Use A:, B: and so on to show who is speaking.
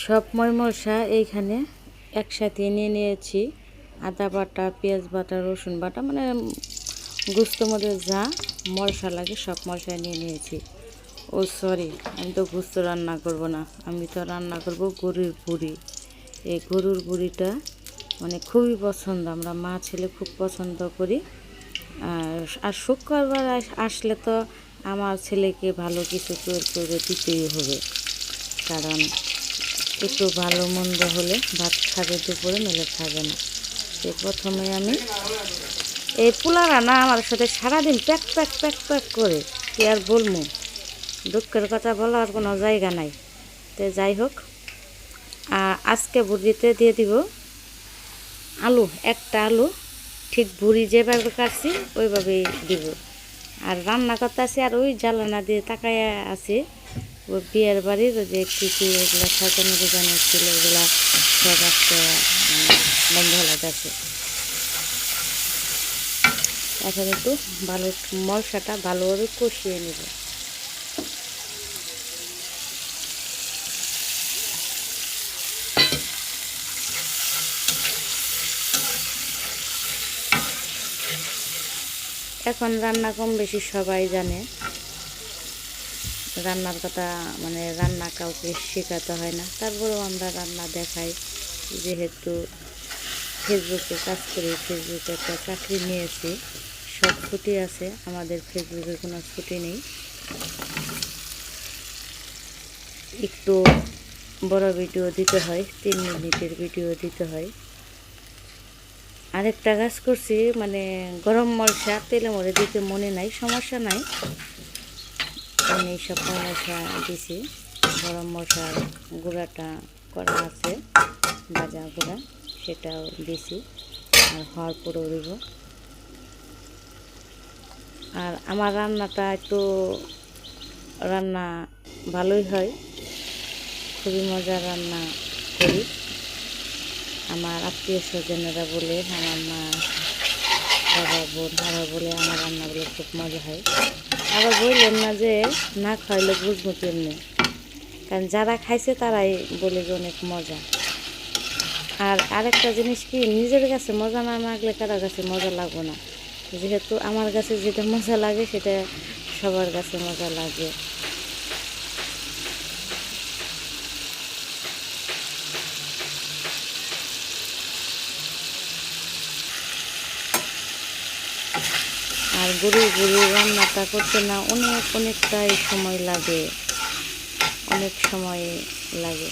A: সব মশলা এইখানে একসাথে নিয়ে নিয়েছি। আদা বাটা, পেঁয়াজ বাটা, রসুন বাটা, মানে গোস্তের মধ্যে যা মশলা লাগে সব মশলা নিয়ে নিয়েছি। ও সরি, আমি তো গোস্ত রান্না করব না, আমি তো রান্না করব গরুর বুড়ি। এই গরুর বুড়িটা মানে খুবই পছন্দ, আমরা মা ছেলে খুব পছন্দ করি। আর শুক্রবার আসলে তো আমার ছেলেকে ভালো কিছু তৈরি করে দিতেই হবে, কারণ একটু ভালো মন্দ হলে ভাত খাবে দুপুরে, নইলে খাবে না। তো প্রথমে আমি এই পোলা রান্না আমার সাথে সারাদিন প্যাক প্যাক প্যাক প্যাক করে, কি আর বলবো, দুঃখের কথা বলার কোনো জায়গা নাই। তো যাই হোক, আজকে বুড়িতে দিয়ে দিব আলু, একটা আলু ঠিক বুড়ি যেভাবে কাটছি ওইভাবেই দিব। আর রান্না করতে আছি, আর ওই জ্বালানা দিয়ে তাকায় আছি ওই বিয়ের বাড়ির যে কী ওইগুলো সাজানো গোজানো ছিল, ওগুলা সব একটা বন্ধ হয়ে গেছে। এখন একটু ভালো মশলাটা ভালোভাবে কষিয়ে নেব। এখন রান্না কম বেশি সবাই জানে, রান্নার কথা মানে রান্না কাউকে শেখাতে হয় না। তারপরেও আমরা রান্না দেখাই, যেহেতু ফেসবুকে কাজ করি, ফেসবুকে একটা চাকরি নিয়েছি, সব ছুটি আছে, আমাদের ফেসবুকে কোনো ছুটি নেই। একটু বড় ভিডিও দিতে হয়, 3 মিনিটের ভিডিও দিতে হয়। আরেকটা কাজ করছি, মানে গরম মশলা তেলে মরে দিতে মনে নাই, সমস্যা নাই, আমি সব মশলা দিছি। গরম মশলার গুঁড়াটা করা আছে, ভাজা গুঁড়া, সেটাও দিছি, আর হওয়ার পরেও দেব। আর আমার রান্নাটা একটু রান্না ভালোই হয়, খুবই মজার রান্না করি। আমার আত্মীয় স্বজনেরা বলে, আমার মা, বাবা, বোন, তারা বলে আমার রান্নাগুলো খুব মজা হয়। আবার বললেন না যে না খাইলে বুঝবো কেমনি, কারণ যারা খাইছে তারাই বলে যে অনেক মজা। আর আরেকটা জিনিস কি, নিজের কাছে মজা না লাগলে কারো কাছে মজা লাগবে না। যেহেতু আমার কাছে যেটা মজা লাগে সেটা সবার কাছে মজা লাগে। আর গরুর রান্নাটা করতে না অনেকটাই সময় লাগে, অনেক সময় লাগে।